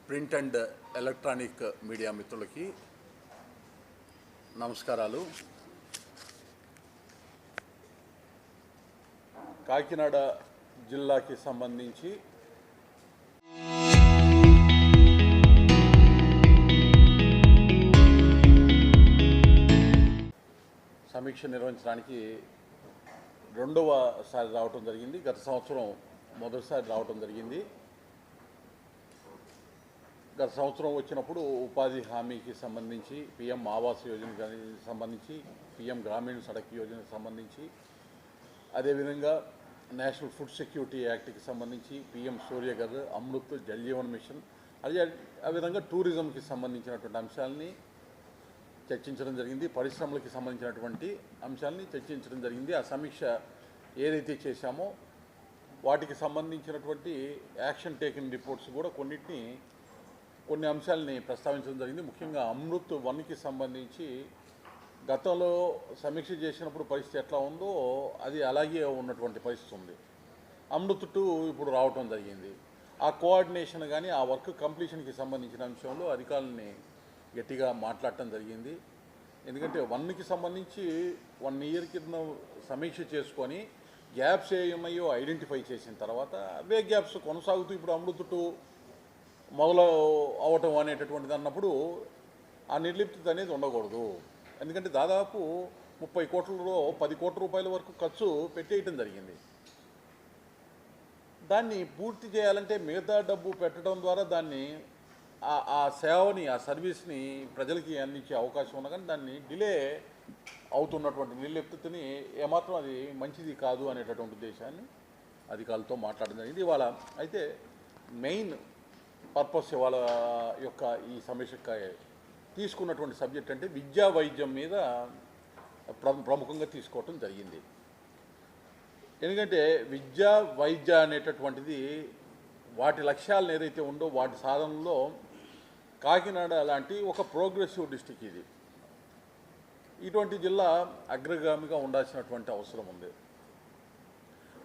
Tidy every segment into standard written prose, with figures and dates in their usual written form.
Print and electronic media మిత్రులకి నమస్కారాలు. కాకినాడ జిల్లాకి సంబంధించి సమీక్ష నిర్వహించడానికి రెండవసారి రావటం జరిగింది. గత సంవత్సరం మొదటిసారి రావటం జరిగింది. గత సంవత్సరం వచ్చినప్పుడు ఉపాధి హామీకి సంబంధించి, పిఎం ఆవాస్ యోజనకి సంబంధించి, పిఎం గ్రామీణ సడక్ యోజనకి సంబంధించి, అదేవిధంగా నేషనల్ ఫుడ్ సెక్యూరిటీ యాక్ట్కి సంబంధించి, పిఎం సూర్యఘర్, అమృత్, జల్ జీవన్ మిషన్, ఆ విధంగా టూరిజంకి సంబంధించినటువంటి అంశాలని చర్చించడం జరిగింది. పరిశ్రమలకి సంబంధించినటువంటి అంశాలని చర్చించడం జరిగింది. ఆ సమీక్ష ఏదైతే చేశామో వాటికి సంబంధించినటువంటి యాక్షన్ టేకింగ్ రిపోర్ట్స్ కూడా కొన్ని అంశాలని ప్రస్తావించడం జరిగింది. ముఖ్యంగా అమృత్ 1కి సంబంధించి గతంలో సమీక్ష చేసినప్పుడు పరిస్థితి ఎట్లా ఉందో అది అలాగే ఉన్నటువంటి పరిస్థితి ఉంది. అమృత్ 2 ఇప్పుడు రావటం జరిగింది. ఆ కోఆర్డినేషన్ కానీ ఆ వర్క్ కంప్లీషన్కి సంబంధించిన అంశంలో అధికారులని గట్టిగా మాట్లాడటం జరిగింది. ఎందుకంటే 1కి సంబంధించి 1 ఇయర్ కింద సమీక్ష చేసుకొని గ్యాప్స్ ఏమయ్యో ఐడెంటిఫై చేసిన తర్వాత అవే గ్యాప్స్ కొనసాగుతూ ఇప్పుడు అమృత్ 2 మొదలు అవటం అనేటటువంటిది అన్నప్పుడు ఆ నిర్లిప్తత అనేది ఉండకూడదు. ఎందుకంటే దాదాపు 30 కోట్లలో 10 కోట్ల రూపాయల వరకు ఖర్చు పెట్టేయటం జరిగింది. దాన్ని పూర్తి చేయాలంటే మిగతా డబ్బు పెట్టడం ద్వారా దాన్ని ఆ సేవని, ఆ సర్వీస్ని ప్రజలకి అందించే అవకాశం ఉన్నా కానీ దాన్ని డిలే అవుతున్నటువంటి నిర్లిప్తతని ఏమాత్రం అది మంచిది కాదు అనేటటువంటి ఉద్దేశాన్ని అధికారులతో మాట్లాడడం జరిగింది. ఇవాళ అయితే మెయిన్ పర్పస్ వాళ్ళ యొక్క ఈ సమీక్ష తీసుకున్నటువంటి సబ్జెక్ట్ అంటే విద్యా వైద్యం మీద ప్రముఖంగా తీసుకోవటం జరిగింది. ఎందుకంటే విద్యా వైద్య అనేటటువంటిది వాటి లక్ష్యాలను ఏదైతే ఉందో వాటి సాధనలో కాకినాడ లాంటి ఒక ప్రోగ్రెసివ్ డిస్టిక్ ఇది. ఇటువంటి జిల్లా అగ్రగామిగా ఉండాల్సినటువంటి అవసరం ఉంది.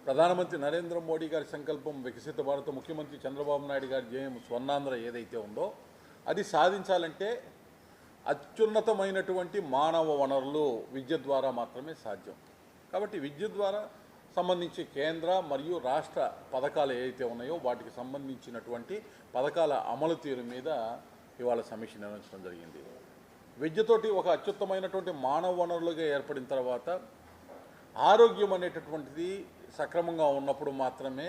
ప్రధానమంత్రి నరేంద్ర మోడీ గారి సంకల్పం వికసిత భారత, ముఖ్యమంత్రి చంద్రబాబు నాయుడు గారి జయం స్వర్ణాంధ్ర ఏదైతే ఉందో అది సాధించాలంటే అత్యున్నతమైనటువంటి మానవ వనరులు విద్య ద్వారా మాత్రమే సాధ్యం. కాబట్టి విద్య ద్వారా సంబంధించి కేంద్ర మరియు రాష్ట్ర పథకాలు ఏవైతే ఉన్నాయో వాటికి సంబంధించినటువంటి పథకాల అమలు తీరు మీద ఇవాళ సమీక్ష నిర్వహించడం జరిగింది. విద్యతోటి ఒక అత్యుత్తమైనటువంటి మానవ వనరులుగా ఏర్పడిన తర్వాత ఆరోగ్యం అనేటటువంటిది సక్రమంగా ఉన్నప్పుడు మాత్రమే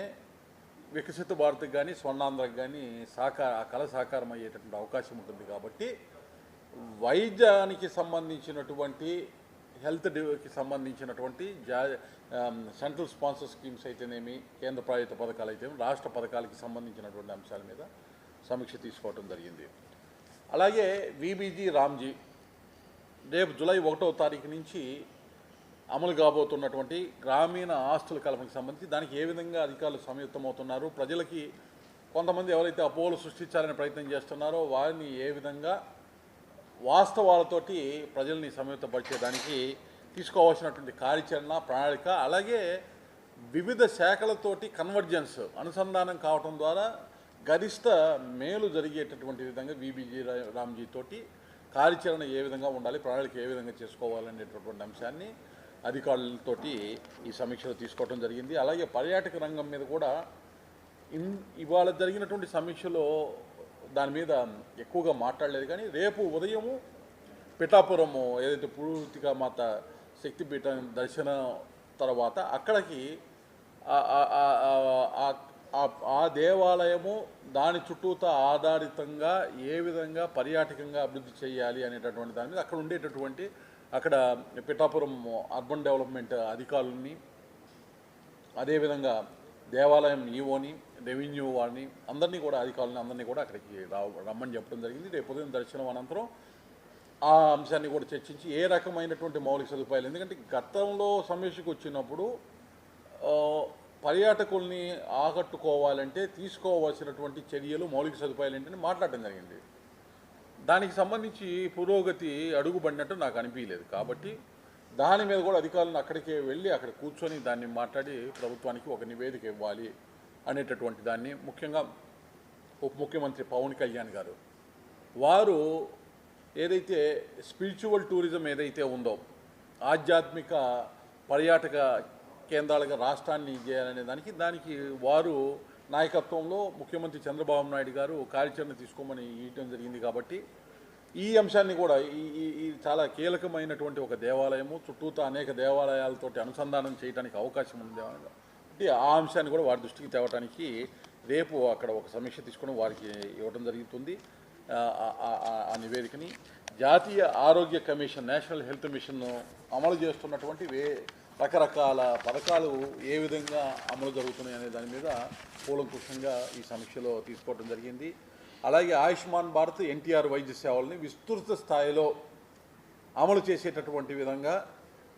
వికసిత భారత్కి కానీ స్వర్ణాంధ్రకు కానీ ఆ కళ సాకారం అయ్యేటటువంటి అవకాశం ఉంటుంది. కాబట్టి వైద్యానికి సంబంధించినటువంటి హెల్త్కి సంబంధించినటువంటి సెంట్రల్ స్పాన్సర్ స్కీమ్స్ అయితేనేమి, కేంద్ర ప్రాయోజిత పథకాలు అయితేనేమి, రాష్ట్ర పథకాలకి సంబంధించినటువంటి అంశాల మీద సమీక్ష తీసుకోవడం జరిగింది. అలాగే విబీజీ రామ్జీ రేపు జూలై 1వ తారీఖు నుంచి అమలు కాబోతున్నటువంటి గ్రామీణ ఆస్తుల కల్పనకు సంబంధించి దానికి ఏ విధంగా అధికారులు సంయుక్తమవుతున్నారు, ప్రజలకి కొంతమంది ఎవరైతే అపోహలు సృష్టించాలని ప్రయత్నం చేస్తున్నారో వారిని ఏ విధంగా వాస్తవాలతోటి ప్రజల్ని సంయుక్తపరిచేదానికి తీసుకోవాల్సినటువంటి కార్యాచరణ ప్రణాళిక, అలాగే వివిధ శాఖలతోటి కన్వర్జెన్స్ అనుసంధానం కావటం ద్వారా గరిష్ట మేలు జరిగేటటువంటి విధంగా విబీజీ రామ్జీ తోటి కార్యాచరణ ఏ విధంగా ఉండాలి, ప్రణాళిక ఏ విధంగా చేసుకోవాలనేటటువంటి అంశాన్ని అధికారులతోటి ఈ సమీక్షలో తీసుకోవడం జరిగింది. అలాగే పర్యాటక రంగం మీద కూడా ఇవాళ జరిగినటువంటి సమీక్షలో దాని మీద ఎక్కువగా మాట్లాడలేదు. కానీ రేపు ఉదయము పిఠాపురము ఏదైతే పూర్తిగా మాత శక్తిపీఠం దర్శనం తర్వాత అక్కడికి ఆ దేవాలయము దాని చుట్టూతా ఆధారితంగా ఏ విధంగా పర్యాటకంగా అభివృద్ధి చేయాలి అనేటటువంటి దాని మీద అక్కడ పిఠాపురం అర్బన్ డెవలప్మెంట్ అధికారులని, అదేవిధంగా దేవాలయం ఈవోని, రెవెన్యూ వారిని అధికారులని కూడా అక్కడికి రమ్మని చెప్పడం జరిగింది. రేపు ఉదయం దర్శనం అనంతరం ఆ అంశాన్ని కూడా చర్చించి ఏ రకమైనటువంటి మౌలిక సదుపాయాలు, ఎందుకంటే గతంలో సమీక్షకు వచ్చినప్పుడు పర్యాటకుల్ని ఆకట్టుకోవాలంటే తీసుకోవాల్సినటువంటి చర్యలు, మౌలిక సదుపాయాలు ఏంటని మాట్లాడటం జరిగింది. దానికి సంబంధించి పురోగతి అడుగుబడినట్టు నాకు అనిపించలేదు. కాబట్టి దాని మీద కూడా అధికారులను అక్కడికే వెళ్ళి అక్కడ కూర్చొని దాన్ని మాట్లాడి ప్రభుత్వానికి ఒక నివేదిక ఇవ్వాలి అనేటటువంటి దాన్ని ముఖ్యంగా ఉప ముఖ్యమంత్రి పవన్ కళ్యాణ్ గారు. వారు ఏదైతే స్పిరిచువల్ టూరిజం ఏదైతే ఉందో, ఆధ్యాత్మిక పర్యాటక కేంద్రాలుగా రాష్ట్రాన్ని చేయాలనే దానికి వారు నాయకత్వంలో ముఖ్యమంత్రి చంద్రబాబు నాయుడు గారు కార్యాచరణ తీసుకోమని ఇవ్వడం జరిగింది. కాబట్టి ఈ అంశాన్ని కూడా ఈ చాలా కీలకమైనటువంటి ఒక దేవాలయము, చుట్టూతా అనేక దేవాలయాలతోటి అనుసంధానం చేయడానికి అవకాశం ఉంది కాబట్టి ఆ అంశాన్ని కూడా వారి దృష్టికి తేవడానికి రేపు అక్కడ ఒక సమీక్ష తీసుకుని వారికి ఇవ్వడం జరుగుతుంది. ఆ నివేదికని జాతీయ ఆరోగ్య కమిషన్, నేషనల్ హెల్త్ మిషన్ అమలు చేస్తున్నటువంటి రకరకాల పథకాలు ఏ విధంగా అమలు జరుగుతున్నాయి అనే దాని మీద కూలంకుషంగా ఈ సమీక్షలో తీసుకోవడం జరిగింది. అలాగే ఆయుష్మాన్ భారత్, ఎన్టీఆర్ వైద్య సేవల్ని విస్తృత స్థాయిలో అమలు చేసేటటువంటి విధంగా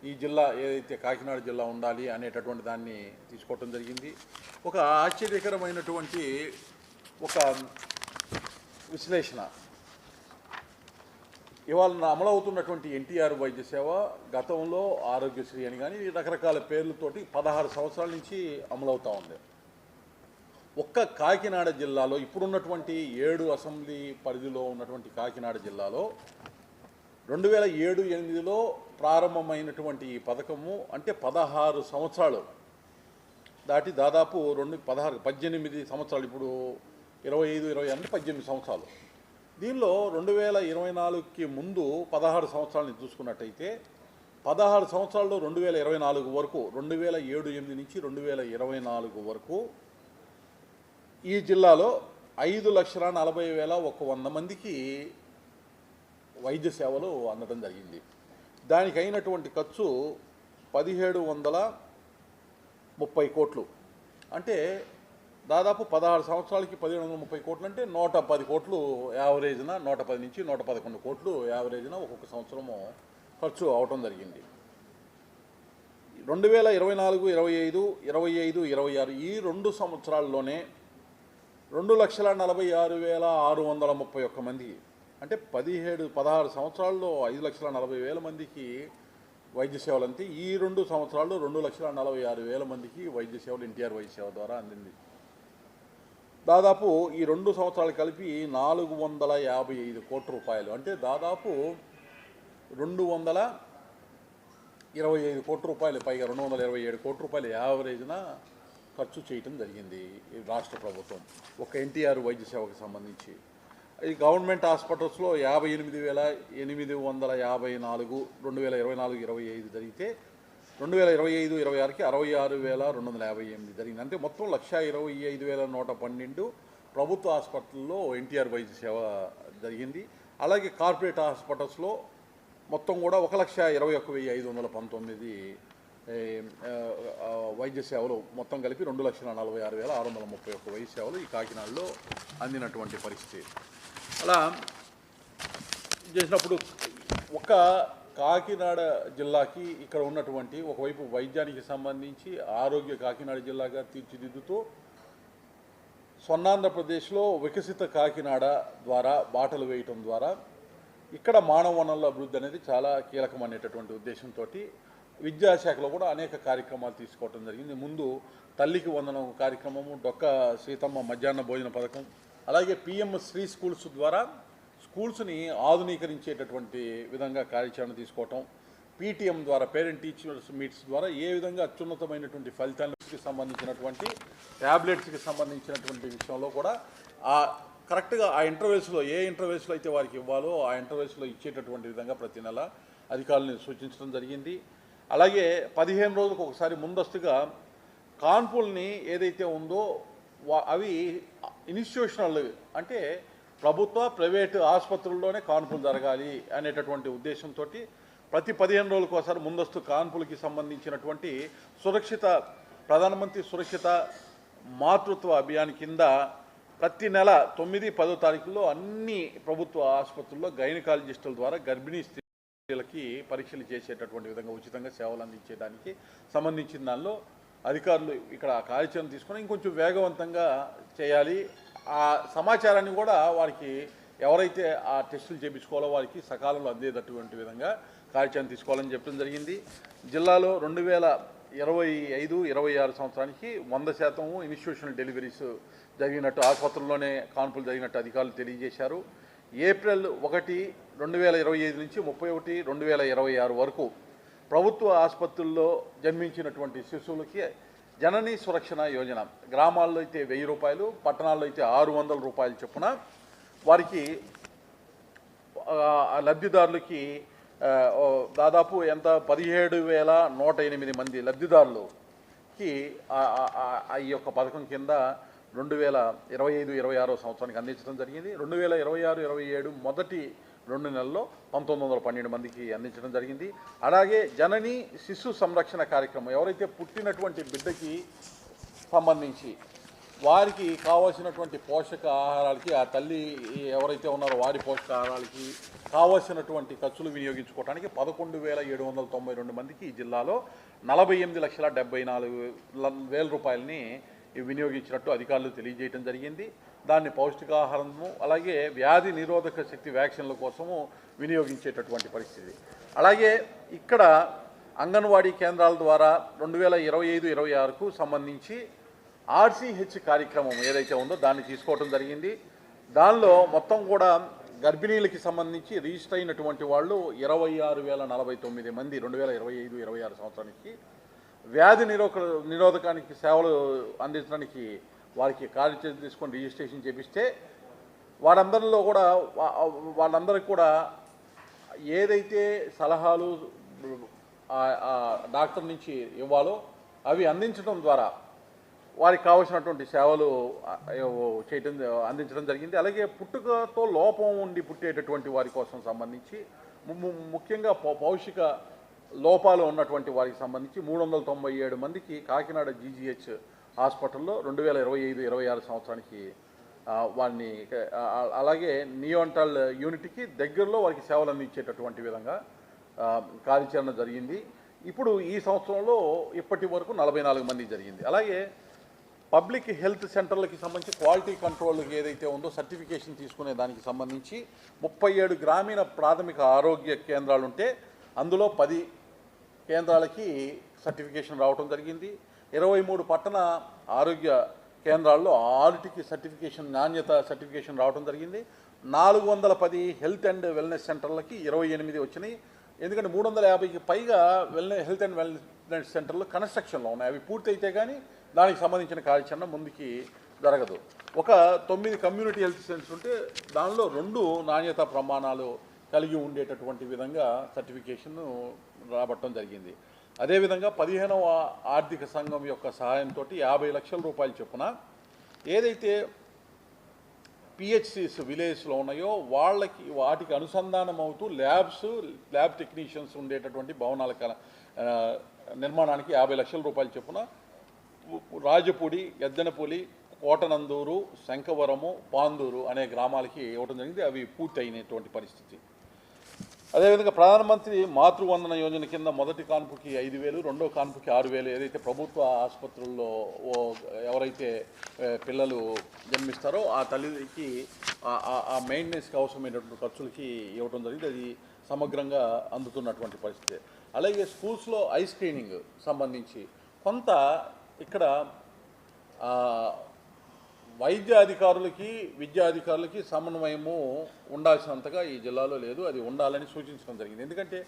ఈ జిల్లా ఏదైతే కాకినాడ జిల్లా ఉండాలి అనేటటువంటి దాన్ని తీసుకోవటం జరిగింది. ఒక ఆశ్చర్యకరమైనటువంటి ఒక విశ్లేషణ, ఇవాళ అమలవుతున్నటువంటి ఎన్టీఆర్ వైద్య సేవ గతంలో ఆరోగ్యశ్రీ అని కానీ రకరకాల పేర్లతోటి 16 సంవత్సరాల నుంచి అమలవుతూ ఉంది. ఒక్క కాకినాడ జిల్లాలో ఇప్పుడున్నటువంటి 7 అసెంబ్లీ పరిధిలో ఉన్నటువంటి కాకినాడ జిల్లాలో 2007-8లో ప్రారంభమైనటువంటి ఈ పథకము అంటే 16 సంవత్సరాలు దాటి దాదాపు 18 సంవత్సరాలు, ఇప్పుడు 25-26 అంటే 18 సంవత్సరాలు. దీనిలో 2024కి ముందు 16 సంవత్సరాలని చూసుకున్నట్టయితే 16 సంవత్సరాల్లో 2024 వరకు, 2007-8 నుంచి 2024 వరకు ఈ జిల్లాలో 5,40,100 మందికి వైద్య సేవలు అందడం జరిగింది. దానికి అయినటువంటి ఖర్చు 1,730 కోట్లు. అంటే దాదాపు 16 సంవత్సరాలకి 1,730 కోట్లు అంటే 110 కోట్లు యావరేజ్న, 110 నుంచి 111 కోట్లు యావరేజ్న ఒక్కొక్క సంవత్సరము ఖర్చు అవటం జరిగింది. 2024, 25, 25-26 ఈ 2 సంవత్సరాల్లోనే 2,46,631 మంది, అంటే 16 సంవత్సరాల్లో 5,40,000 మందికి వైద్య సేవలు అంతే. ఈ 2 సంవత్సరాల్లో 2,46,000 మందికి వైద్య సేవలు ఎన్టీఆర్ వైద్య సేవ ద్వారా అందింది. దాదాపు ఈ 2 సంవత్సరాలు కలిపి 455 కోట్ల రూపాయలు, అంటే దాదాపు 225 కోట్ల రూపాయలు పైగా 227 కోట్ల రూపాయలు యావరేజ్న ఖర్చు చేయటం జరిగింది ఈ రాష్ట్ర ప్రభుత్వం ఒక ఎన్టీఆర్ వైద్య సేవకు సంబంధించి. ఈ గవర్నమెంట్ హాస్పిటల్స్లో 58,854 2024-25 జరిగితే 2025-26కి 66,258 జరిగింది. అంటే మొత్తం 1,25,112 ప్రభుత్వ హాస్పిటల్లో ఎన్టీఆర్ వైద్య సేవ జరిగింది. అలాగే కార్పొరేట్ హాస్పిటల్స్లో మొత్తం కూడా 1,21,519 వైద్య సేవలు మొత్తం కలిపి 2,46,631 వైద్య సేవలు ఈ కాకినాడలో అందినటువంటి పరిస్థితి. అలా చేసినప్పుడు ఒక కాకినాడ జిల్లాకి ఇక్కడ ఉన్నటువంటి ఒకవైపు వైద్యానికి సంబంధించి ఆరోగ్య కాకినాడ జిల్లాగా తీర్చిదిద్దుతూ స్వర్ణాంధ్రప్రదేశ్లో వికసిత కాకినాడ ద్వారా బాటలు వేయటం ద్వారా ఇక్కడ మానవ వనరుల అభివృద్ధి అనేది చాలా కీలకమనేటటువంటి ఉద్దేశంతో విద్యాశాఖలో కూడా అనేక కార్యక్రమాలు తీసుకోవటం జరిగింది. ముందు తల్లికి వందనం కార్యక్రమము, డొక్క సీతమ్మ మధ్యాహ్న భోజన పథకం, అలాగే పిఎం శ్రీ స్కూల్స్ ద్వారా స్కూల్స్ని ఆధునీకరించేటటువంటి విధంగా కార్యాచరణ తీసుకోవటం, పీటీఎం ద్వారా పేరెంట్ టీచర్స్ మీట్స్ ద్వారా ఏ విధంగా అత్యున్నతమైనటువంటి ఫలితాలకు సంబంధించినటువంటి ట్యాబ్లెట్స్కి సంబంధించినటువంటి విషయంలో కూడా కరెక్ట్గా ఆ ఇంటర్వెల్స్లో ఏ ఇంటర్వెల్స్లో అయితే వారికి ఇవ్వాలో ఆ ఇంటర్వెల్స్లో ఇచ్చేటటువంటి విధంగా ప్రతి నెల అధికారులను సూచించడం జరిగింది. అలాగే 15 రోజులకు ఒకసారి ముందస్తుగా కాన్పుల్ని ఏదైతే ఉందో అవి ఇన్స్టిట్యూషనల్, అంటే ప్రభుత్వ ప్రైవేటు ఆసుపత్రుల్లోనే కాన్పులు జరగాలి అనేటటువంటి ఉద్దేశంతో ప్రతి 15 రోజులకు ఒకసారి ముందస్తు కాన్పులకి సంబంధించినటువంటి ప్రధానమంత్రి సురక్షిత మాతృత్వ అభియాన్ కింద ప్రతి నెల 9, 10 తారీఖుల్లో అన్ని ప్రభుత్వ ఆసుపత్రుల్లో గైనకాలజిస్టుల ద్వారా గర్భిణీ స్త్రీలకి పరీక్షలు చేసేటటువంటి విధంగా ఉచితంగా సేవలు అందించడానికి సంబంధించిన దానిలో అధికారులు ఇక్కడ కార్యాచరణ తీసుకొని ఇంకొంచెం వేగవంతంగా చేయాలి. ఆ సమాచారాన్ని కూడా వారికి ఎవరైతే ఆ టెస్టులు చేయించుకోవాలో వారికి సకాలంలో అందేటటువంటి విధంగా కార్యాచరణ తీసుకోవాలని చెప్పడం జరిగింది. జిల్లాలో 2025-26 సంవత్సరానికి 100% ఇన్స్టిట్యూషనల్ డెలివరీస్ జరిగినట్టు, ఆసుపత్రుల్లోనే కాన్పులు జరిగినట్టు అధికారులు తెలియజేశారు. ఏప్రిల్ 1, 2025 నుంచి 31, 2026 వరకు ప్రభుత్వ ఆసుపత్రుల్లో జన్మించినటువంటి శిశువులకి జననీ సురక్షణ యోజన, గ్రామాల్లో అయితే 1000 రూపాయలు, పట్టణాల్లో అయితే 600 రూపాయలు చొప్పున వారికి లబ్ధిదారులకి దాదాపు ఎంత 17,108 మంది లబ్ధిదారులకి ఈ యొక్క పథకం కింద 2025-26 సంవత్సరానికి అందించడం జరిగింది. 2026-27 మొదటి 2 నెలల్లో 1912 మందికి అందించడం జరిగింది. అలాగే జనని శిశు సంరక్షణ కార్యక్రమం, ఎవరైతే పుట్టినటువంటి బిడ్డకి సంబంధించి వారికి కావాల్సినటువంటి పోషకాహారాలకి, ఆ తల్లి ఎవరైతే ఉన్నారో వారి పోషకాహారాలకి కావాల్సినటువంటి ఖర్చులు వినియోగించుకోవడానికి 11,792 మందికి ఈ జిల్లాలో 48,74,000 రూపాయలని వినియోగించినట్టు అధికారులు తెలియజేయడం జరిగింది. దాన్ని పౌష్టికాహారము అలాగే వ్యాధి నిరోధక శక్తి వ్యాక్సిన్ల కోసము వినియోగించేటటువంటి పరిస్థితి. అలాగే ఇక్కడ అంగన్వాడీ కేంద్రాల ద్వారా 2025-26కు సంబంధించి ఆర్సీహెచ్ కార్యక్రమం ఏదైతే ఉందో దాన్ని తీసుకోవడం జరిగింది. దానిలో మొత్తం కూడా గర్భిణీలకి సంబంధించి రిజిస్టర్ అయినటువంటి వాళ్ళు 26,049 మంది 2025-26 సంవత్సరానికి వ్యాధి నిరోధకానికి సేవలు అందించడానికి వారికి కార్యచర్య తీసుకొని రిజిస్ట్రేషన్ చేపిస్తే వాళ్ళందరికీ కూడా ఏదైతే సలహాలు డాక్టర్ నుంచి ఇవ్వాలో అవి అందించడం ద్వారా వారికి కావాల్సినటువంటి సేవలు అందించడం జరిగింది. అలాగే పుట్టుకతో లోపం ఉండి పుట్టేటటువంటి వారి కోసం సంబంధించి ముఖ్యంగా పౌష్టిక లోపాలు ఉన్నటువంటి వారికి సంబంధించి 397 మందికి కాకినాడ జీజీహెచ్ హాస్పిటల్లో 2025-26 సంవత్సరానికి వారిని, అలాగే నియోంటల్ యూనిట్కి దగ్గరలో వారికి సేవలు అందించేటటువంటి విధంగా కార్యాచరణ జరిగింది. ఇప్పుడు ఈ సంవత్సరంలో ఇప్పటి వరకు 44 మంది జరిగింది. అలాగే పబ్లిక్ హెల్త్ సెంటర్లకి సంబంధించి క్వాలిటీ కంట్రోల్కి ఏదైతే ఉందో సర్టిఫికేషన్ తీసుకునే దానికి సంబంధించి 37 గ్రామీణ ప్రాథమిక ఆరోగ్య కేంద్రాలు ఉంటే అందులో 10 కేంద్రాలకి సర్టిఫికేషన్ రావడం జరిగింది. 23 పట్టణ ఆరోగ్య కేంద్రాల్లో 6టికి సర్టిఫికేషన్, నాణ్యత సర్టిఫికేషన్ రావడం జరిగింది. 410 హెల్త్ అండ్ వెల్నెస్ సెంటర్లకి 28 వచ్చినాయి. ఎందుకంటే 350కి పైగా హెల్త్ అండ్ వెల్నెస్ సెంటర్లు కన్స్ట్రక్షన్లో ఉన్నాయి. అవి పూర్తయితే కానీ దానికి సంబంధించిన కార్యాచరణ ముందుకి జరగదు. ఒక 9 కమ్యూనిటీ హెల్త్ సెంటర్స్ ఉంటే దానిలో 2 నాణ్యత ప్రమాణాలు కలిగి ఉండేటటువంటి విధంగా సర్టిఫికేషన్ రాబట్టడం జరిగింది. అదేవిధంగా 15వ ఆర్థిక సంఘం యొక్క సహాయంతో 50 లక్షల రూపాయలు చొప్పున ఏదైతే పిహెచ్సిస్ విలేజ్లో ఉన్నాయో వాటికి అనుసంధానం అవుతూ ల్యాబ్ టెక్నీషియన్స్ ఉండేటటువంటి భవనాల నిర్మాణానికి 50 లక్షల రూపాయలు చొప్పున రాజపూడి, గద్దెనపూలి, కోటనందూరు, శంఖవరము, పాందూరు అనే గ్రామాలకి ఇవ్వడం జరిగింది. అవి పూర్తి అయినటువంటి పరిస్థితి. అదేవిధంగా ప్రధానమంత్రి మాతృవందన యోజన కింద మొదటి కాన్పుకి 5,000, రెండో కాన్పుకి 6,000 ఏదైతే ప్రభుత్వ ఆసుపత్రుల్లో ఎవరైతే పిల్లలు జన్మిస్తారో ఆ తల్లికి ఆ మెయింటెనెన్స్కి అవసరమైనటువంటి ఖర్చులకి ఇవ్వడం జరిగింది. అది సమగ్రంగా అందుతున్నటువంటి పరిస్థితి. అలాగే స్కూల్స్లో ఐ స్క్రీనింగ్ సంబంధించి కొంత ఇక్కడ వైద్య అధికారులకి, విద్యా అధికారులకి సమన్వయము ఉండాల్సినంతగా ఈ జిల్లాలో లేదు. అది ఉండాలని సూచించడం జరిగింది. ఎందుకంటే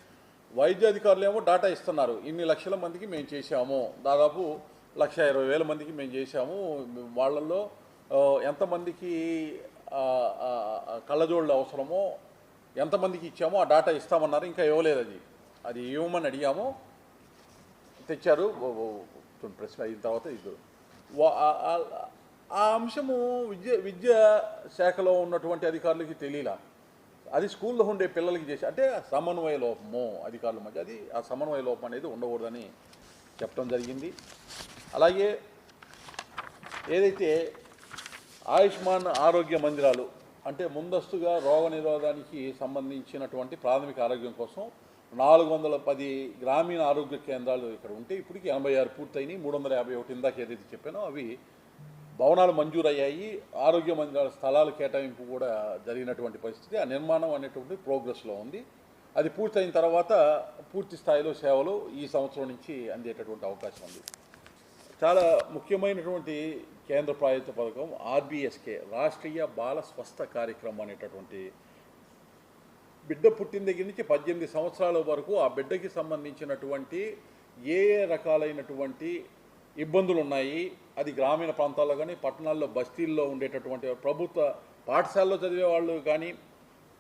వైద్య అధికారులు ఏమో డాటా ఇస్తున్నారు, ఇన్ని లక్షల మందికి మేము చేశాము, దాదాపు 1,20,000 మందికి మేము చేశాము, వాళ్ళల్లో ఎంతమందికి కళ్ళజోళ్ళు అవసరమో ఎంతమందికి ఇచ్చామో ఆ డాటా ఇస్తామన్నారు. ఇంకా ఇవ్వలేదు. అది ఇవ్వమని అడిగాము, తెచ్చారు. ప్రశ్న అయిన తర్వాత ఇద్దరు ఆ అంశము విద్యా శాఖలో ఉన్నటువంటి అధికారులకి తెలియలా. అది స్కూల్లో ఉండే పిల్లలకి చేసి, అంటే సమన్వయ లోపము అధికారుల మధ్య, అది ఆ సమన్వయ లోపం అనేది ఉండకూడదని చెప్పడం జరిగింది. అలాగే ఏదైతే ఆయుష్మాన్ ఆరోగ్య మందిరాలు అంటే ముందస్తుగా రోగ నిరోధానికి సంబంధించినటువంటి ప్రాథమిక ఆరోగ్యం కోసం 410 గ్రామీణ ఆరోగ్య కేంద్రాలు ఇక్కడ ఉంటే ఇప్పటికి 86 పూర్తయినాయి. 351 ఇందాక ఏదైతే చెప్పానో అవి భవనాలు మంజూరయ్యాయి. ఆరోగ్య మందిరాల స్థలాలు కేటాయింపు కూడా జరిగినటువంటి పరిస్థితి. ఆ నిర్మాణం అనేటువంటి ప్రోగ్రెస్లో ఉంది. అది పూర్తయిన తర్వాత పూర్తి స్థాయిలో సేవలు ఈ సంవత్సరం నుంచి అందేటటువంటి అవకాశం ఉంది. చాలా ముఖ్యమైనటువంటి కేంద్ర ప్రాయోజిత పథకం ఆర్బీఎస్కే, రాష్ట్రీయ బాల స్వస్థ కార్యక్రమం అనేటటువంటి బిడ్డ పుట్టిన దగ్గర నుంచి 18 సంవత్సరాల వరకు ఆ బిడ్డకి సంబంధించినటువంటి ఏ రకాలైనటువంటి ఇబ్బందులు ఉన్నాయి, అది గ్రామీణ ప్రాంతాల్లో కానీ పట్టణాల్లో బస్తీల్లో ఉండేటటువంటి ప్రభుత్వ పాఠశాలలో చదివే వాళ్ళు కానీ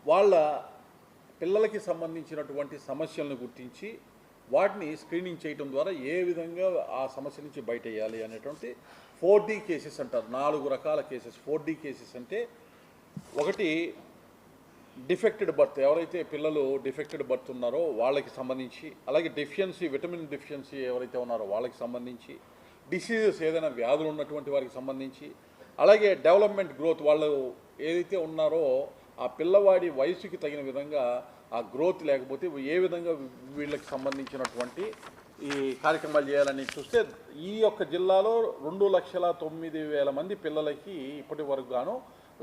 వాళ్ళ పిల్లలకి సంబంధించినటువంటి సమస్యలను గుర్తించి వాటిని స్క్రీనింగ్ చేయడం ద్వారా ఏ విధంగా ఆ సమస్య నుంచి బయటేయాలి అనేటువంటి 4D కేసెస్ అంటారు. 4 రకాల కేసెస్. 4D కేసెస్ అంటే ఒకటి డిఫెక్టెడ్ బర్త్, ఎవరైతే పిల్లలు డిఫెక్టెడ్ బర్త్ ఉన్నారో వాళ్ళకి సంబంధించి, అలాగే డెఫిషియన్సీ, విటమిన్ డెఫిషియన్సీ ఎవరైతే ఉన్నారో వాళ్ళకి సంబంధించి, డిసీజెస్ ఏదైనా వ్యాధులు ఉన్నటువంటి వారికి సంబంధించి, అలాగే డెవలప్మెంట్ గ్రోత్, వాళ్ళు ఏదైతే ఉన్నారో ఆ పిల్లవాడి వయసుకి తగిన విధంగా ఆ గ్రోత్ లేకపోతే ఏ విధంగా వీళ్ళకి సంబంధించినటువంటి ఈ కార్యక్రమాలు చేయాలని చూస్తే ఈ యొక్క జిల్లాలో 2,09,000 మంది పిల్లలకి ఇప్పటి వరకు గాను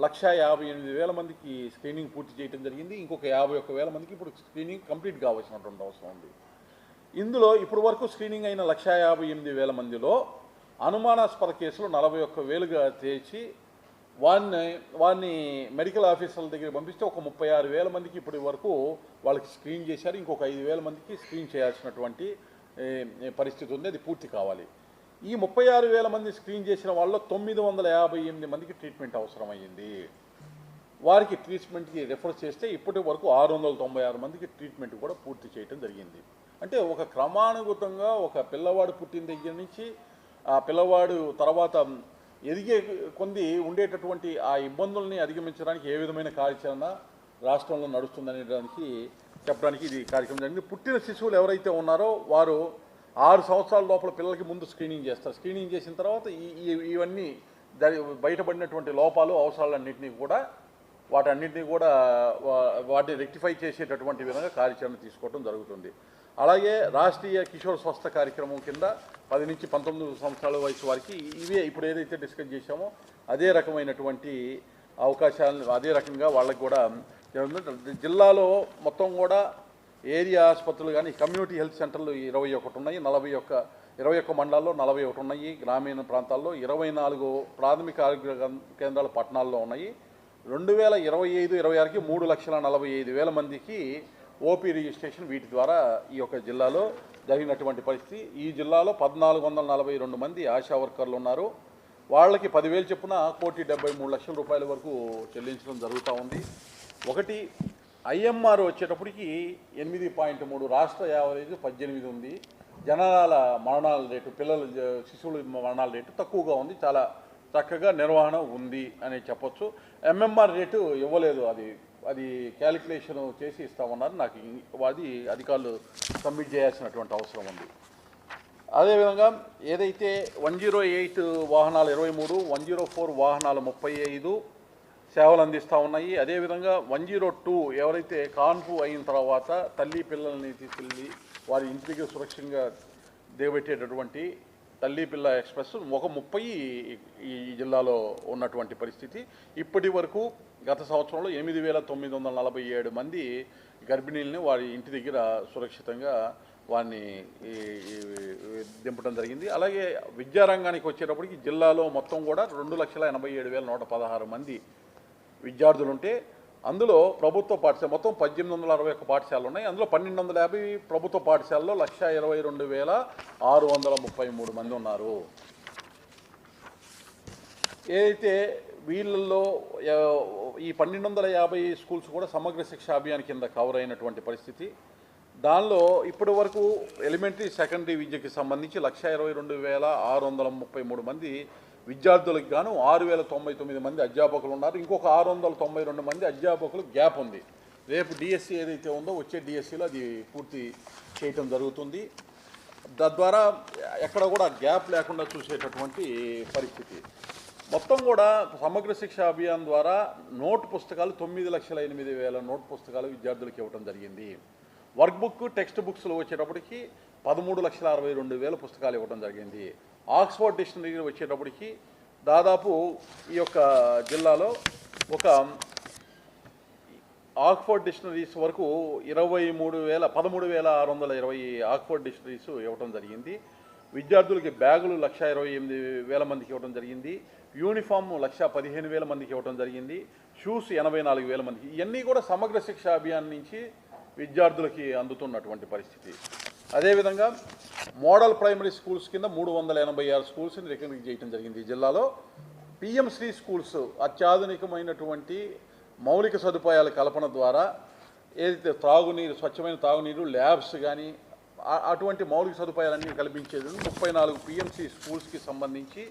1,58,000 మందికి స్క్రీనింగ్ పూర్తి చేయడం జరిగింది. ఇంకొక 51,000 మందికి ఇప్పుడు స్క్రీనింగ్ కంప్లీట్ కావాల్సినటువంటి అవసరం ఉంది. ఇందులో ఇప్పటి వరకు స్క్రీనింగ్ అయిన 1,58,000 మందిలో అనుమానాస్పద కేసులు 41,000గా తేల్చి వారిని మెడికల్ ఆఫీసర్ల దగ్గర పంపిస్తే ఒక 36,000 మందికి ఇప్పటి వరకు వాళ్ళకి స్క్రీన్ చేశారు. ఇంకొక 5,000 మందికి స్క్రీన్ చేయాల్సినటువంటి పరిస్థితి ఉంది. అది పూర్తి కావాలి. ఈ 36,000 మంది స్క్రీన్ చేసిన వాళ్ళలో 958 మందికి ట్రీట్మెంట్ అవసరమైంది. వారికి ట్రీట్మెంట్కి రెఫర్ చేస్తే ఇప్పటి వరకు 696 మందికి ట్రీట్మెంట్ కూడా పూర్తి చేయడం జరిగింది. అంటే ఒక క్రమానుగతంగా ఒక పిల్లవాడు పుట్టిన దగ్గర నుంచి ఆ పిల్లవాడు తర్వాత ఎదిగే కొంది ఉండేటటువంటి ఆ ఇబ్బందుల్ని అధిగమించడానికి ఏ విధమైన కార్యాచరణ రాష్ట్రంలో నడుస్తుందనే దానికి చెప్పడానికి ఇది కార్యక్రమం జరిగింది. పుట్టిన శిశువులు ఎవరైతే ఉన్నారో వారు 6 సంవత్సరాల లోపల పిల్లలకి ముందు స్క్రీనింగ్ చేస్తారు. స్క్రీనింగ్ చేసిన తర్వాత ఇవన్నీ బయటపడినటువంటి లోపాలు అవసరాలన్నింటినీ కూడా వాటిని రెక్టిఫై చేసేటటువంటి విధంగా కార్యాచరణ తీసుకోవడం జరుగుతుంది. అలాగే రాష్ట్రీయ కిషోర్ స్వస్థ కార్యక్రమం కింద 10 నుంచి 19 సంవత్సరాల వయసు వారికి ఇవే ఇప్పుడు ఏదైతే డిస్కస్ చేశామో అదే రకమైనటువంటి అవకాశాలను అదే రకంగా వాళ్ళకి కూడా జిల్లాలో మొత్తం కూడా ఏరియా ఆసుపత్రులు కానీ కమ్యూనిటీ హెల్త్ సెంటర్లు 21 ఉన్నాయి. 21 మండలాల్లో 41 ఉన్నాయి. గ్రామీణ ప్రాంతాల్లో 24 ప్రాథమిక ఆరోగ్య కేంద్రాలు పట్టణాల్లో ఉన్నాయి. 2025-26కి 3,45,000 మందికి ఓపీ రిజిస్ట్రేషన్ వీటి ద్వారా ఈ యొక్క జిల్లాలో జరిగినటువంటి పరిస్థితి. ఈ జిల్లాలో 1,442 మంది ఆశా వర్కర్లు ఉన్నారు. వాళ్ళకి 10,000 చొప్పున 1,73,00,000 రూపాయల వరకు చెల్లించడం జరుగుతూ ఉంది. ఒకటి ఐఎంఆర్ వచ్చేటప్పటికి 8.3, రాష్ట్ర యావరేజ్ 18 ఉంది. జననాల మరణాల రేటు, శిశువుల మరణాల రేటు తక్కువగా ఉంది. చాలా చక్కగా నిర్వహణ ఉంది అని చెప్పొచ్చు. ఎంఎంఆర్ రేటు ఇవ్వలేదు, అది క్యాలిక్యులేషన్ చేసి ఇస్తామన్నారు. నాకు అది అధికారులు సబ్మిట్ చేయాల్సినటువంటి అవసరం ఉంది. అదేవిధంగా ఏదైతే 108 వాహనాలు 23, 104 వాహనాలు 35 సేవలు అందిస్తూ ఉన్నాయి. అదేవిధంగా 102 ఎవరైతే కాన్పు అయిన తర్వాత తల్లి పిల్లల్ని తీసుకెళ్ళి వారి ఇంటి దగ్గర సురక్షితంగా దిగబెట్టేటటువంటి తల్లి పిల్ల ఎక్స్ప్రెస్ ఒక 30 ఈ జిల్లాలో ఉన్నటువంటి పరిస్థితి. ఇప్పటి వరకు గత సంవత్సరంలో 8,947 మంది గర్భిణీలని వారి ఇంటి దగ్గర సురక్షితంగా వారిని దింపడం జరిగింది. అలాగే విద్యారంగానికి వచ్చేటప్పటికి జిల్లాలో మొత్తం కూడా 2,87,116 మంది విద్యార్థులు ఉంటే అందులో ప్రభుత్వ పాఠశాల మొత్తం 1,861 పాఠశాలలు ఉన్నాయి. అందులో 1,250 ప్రభుత్వ పాఠశాలలో 1,22,633 మంది ఉన్నారు. ఏదైతే వీళ్ళల్లో ఈ 1,250 స్కూల్స్ కూడా సమగ్ర శిక్ష అభియాన్ కింద కవర్ అయినటువంటి పరిస్థితి. దానిలో ఇప్పటి వరకు ఎలిమెంటరీ సెకండరీ విద్యకి సంబంధించి 1,22,633 మంది విద్యార్థులకు గాను 6,099 మంది అధ్యాపకులు ఉన్నారు. ఇంకొక 692 మంది అధ్యాపకులు గ్యాప్ ఉంది. రేపు డిఎస్సి ఏదైతే ఉందో వచ్చే డిఎస్సిలో అది పూర్తి చేయటం జరుగుతుంది. తద్వారా ఎక్కడ కూడా గ్యాప్ లేకుండా చూసేటటువంటి పరిస్థితి. మొత్తం కూడా సమగ్ర శిక్ష అభియాన్ ద్వారా నోట్ పుస్తకాలు 9,08,000 నోట్ పుస్తకాలు విద్యార్థులకు ఇవ్వడం జరిగింది. వర్క్ బుక్, టెక్స్ట్ బుక్స్లో వచ్చేటప్పటికి 13,62,000 పుస్తకాలు ఇవ్వడం జరిగింది. ఆక్స్ఫర్డ్ డిక్షనరీ వచ్చేటప్పటికి దాదాపు ఈ యొక్క జిల్లాలో ఒక ఆక్స్ఫర్డ్ డిక్షనరీస్ వరకు 13,620 ఆక్స్ఫర్డ్ డిక్షనరీస్ ఇవ్వడం జరిగింది. విద్యార్థులకి బ్యాగులు 1,28,000 మందికి ఇవ్వడం జరిగింది. యూనిఫామ్ 1,15,000 మందికి ఇవ్వడం జరిగింది. షూస్ 84,000 మందికి. ఇవన్నీ కూడా సమగ్ర శిక్ష అభియాన్ నుంచి విద్యార్థులకి అందుతున్నటువంటి పరిస్థితి. అదేవిధంగా మోడల్ ప్రైమరీ స్కూల్స్ కింద 386 స్కూల్స్ని రికగ్నైజ్ చేయడం జరిగింది ఈ జిల్లాలో. పిఎం శ్రీ స్కూల్స్ అత్యాధునికమైనటువంటి మౌలిక సదుపాయాల కల్పన ద్వారా ఏదైతే తాగునీరు, స్వచ్ఛమైన తాగునీరు, ల్యాబ్స్ కానీ అటువంటి మౌలిక సదుపాయాలన్నీ కల్పించేది 34 పిఎంసి స్కూల్స్కి సంబంధించి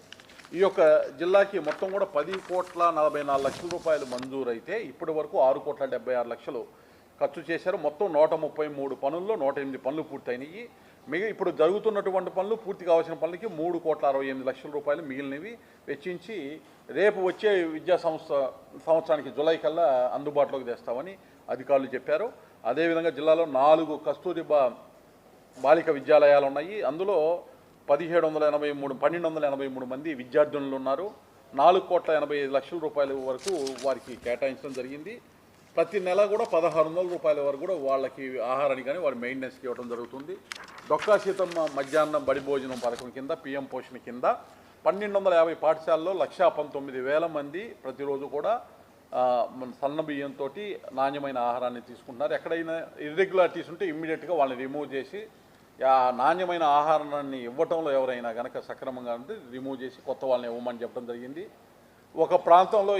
ఈ యొక్క జిల్లాకి మొత్తం కూడా 10,44,00,000 రూపాయలు మంజూరైతే ఇప్పటి వరకు 6,76,00,000 ఖర్చు చేశారు. మొత్తం 133 పనుల్లో 108 పనులు పూర్తయినాయి. ఇప్పుడు జరుగుతున్నటువంటి పనులు, పూర్తి కావాల్సిన పనులకి 3,68,00,000 రూపాయలు మిగిలినవి వెచ్చించి రేపు వచ్చే విద్యా సంవత్సరానికి జూలై కల్లా అందుబాటులోకి తెస్తామని అధికారులు చెప్పారు. అదేవిధంగా జిల్లాలో 4 కస్తూరిబా బాలిక విద్యాలయాలు ఉన్నాయి. అందులో 1,283 మంది విద్యార్థినులు ఉన్నారు. 4,85,00,000 రూపాయల వరకు వారికి కేటాయించడం జరిగింది. ప్రతి నెల కూడా 1,600 రూపాయల వరకు కూడా వాళ్ళకి ఆహారాన్ని కానీ వారి మెయింటెనెన్స్కి ఇవ్వడం జరుగుతుంది. డొక్కా సీతమ్మ మధ్యాహ్నం బడి భోజనం పథకం కింద, పిఎం పోషణ కింద 1,250 పాఠశాలలో 1,19,000 మంది ప్రతిరోజు కూడా సన్న బియ్యంతో నాణ్యమైన ఆహారాన్ని తీసుకుంటున్నారు. ఎక్కడైనా ఇర్రెగ్యులారిటీస్ ఉంటే ఇమ్మీడియట్గా వాళ్ళని రిమూవ్ చేసి నాణ్యమైన ఆహారాన్ని ఇవ్వటంలో ఎవరైనా కనుక సక్రమంగా ఉంటే రిమూవ్ చేసి కొత్త వాళ్ళని ఇవ్వమని చెప్పడం జరిగింది. ఒక ప్రాంతంలో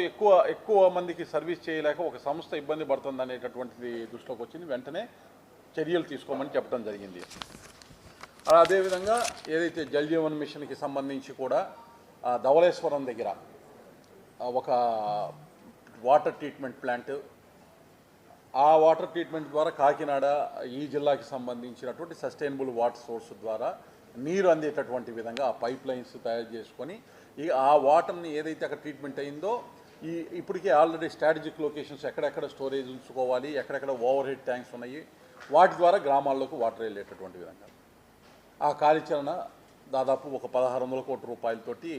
ఎక్కువ మందికి సర్వీస్ చేయలేక ఒక సంస్థ ఇబ్బంది పడుతుంది అనేటటువంటిది దృష్టిలోకి వచ్చింది. వెంటనే చర్యలు తీసుకోమని చెప్పడం జరిగింది. అదేవిధంగా ఏదైతే జల్ జీవన్ మిషన్కి సంబంధించి కూడా ధవళేశ్వరం దగ్గర ఒక వాటర్ ట్రీట్మెంట్ ప్లాంట్, ఆ వాటర్ ట్రీట్మెంట్ ద్వారా కాకినాడ ఈ జిల్లాకి సంబంధించినటువంటి సస్టైనబుల్ వాటర్ సోర్స్ ద్వారా నీరు అందేటటువంటి విధంగా ఆ పైప్ లైన్స్ తయారు చేసుకొని ఆ వాటర్ని ఏదైతే అక్కడ ట్రీట్మెంట్ అయిందో ఇప్పటికే ఆల్రెడీ స్ట్రాటజిక్ లొకేషన్స్ ఎక్కడెక్కడ స్టోరేజ్ ఉంచుకోవాలి, ఎక్కడెక్కడ ఓవర్ హెడ్ ట్యాంక్స్ ఉన్నాయి, వాటి ద్వారా గ్రామాల్లోకి వాటర్ వెళ్ళేటటువంటి విధంగా ఆ కార్యాచరణ దాదాపు ఒక 1,600 కోట్ల రూపాయలతోటి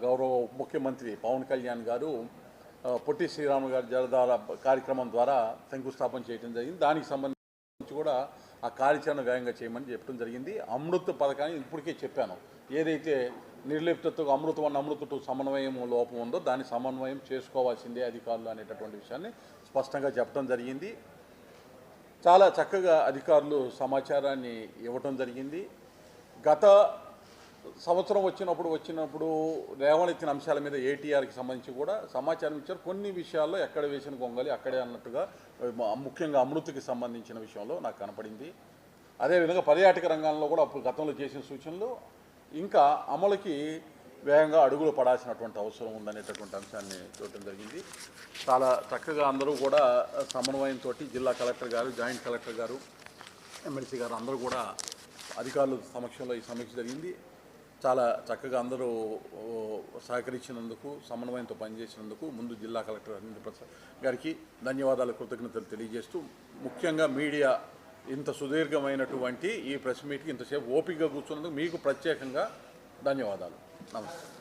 గౌరవ ముఖ్యమంత్రి పవన్ కళ్యాణ్ గారు పొట్టి శ్రీరాములు గారి జలధార కార్యక్రమం ద్వారా శంకుస్థాపన చేయడం జరిగింది. దానికి సంబంధించి కూడా ఆ కార్యాచరణ వేగంగా చేయమని చెప్పడం జరిగింది. అమృత్ పథకాన్ని ఇప్పటికే చెప్పాను, ఏదైతే నిర్లిప్తతో అమృత 1, అమృత 2 సమన్వయం లోపం ఉందో దాన్ని సమన్వయం చేసుకోవాల్సిందే అధికారులు అనేటటువంటి విషయాన్ని స్పష్టంగా చెప్పడం జరిగింది. చాలా చక్కగా అధికారులు సమాచారాన్ని ఇవ్వటం జరిగింది. గత సంవత్సరం వచ్చినప్పుడు లేవనెత్తిన అంశాల మీద ఏటీఆర్కి సంబంధించి కూడా సమాచారం ఇచ్చారు. కొన్ని విషయాల్లో ఎక్కడ వేసిన గొంగలి అక్కడే అన్నట్టుగా, ముఖ్యంగా అమృతికి సంబంధించిన విషయంలో నాకు కనపడింది. అదేవిధంగా పర్యాటక రంగంలో కూడా అప్పుడు గతంలో చేసిన సూచనలు ఇంకా అమలుకి వేగంగా అడుగులు పడాల్సినటువంటి అవసరం ఉందనేటటువంటి అంశాన్ని చూడటం జరిగింది. చాలా చక్కగా అందరూ కూడా సమన్వయంతో జిల్లా కలెక్టర్ గారు, జాయింట్ కలెక్టర్ గారు, ఎమ్మెల్సీ గారు అందరూ కూడా అధికారుల సమక్షంలో ఈ సమీక్ష జరిగింది. చాలా చక్కగా అందరూ సహకరించినందుకు, సమన్వయంతో పనిచేసినందుకు ముందు జిల్లా కలెక్టర్ హరీంద్ర ప్రసాద్ గారికి ధన్యవాదాలు, కృతజ్ఞతలు తెలియజేస్తూ, ముఖ్యంగా మీడియా ఇంత సుదీర్ఘమైనటువంటి ఈ ప్రెస్ మీట్కి ఇంతసేపు ఓపికగా కూర్చున్నందుకు మీకు ప్రత్యేకంగా ధన్యవాదాలు. నమస్తే.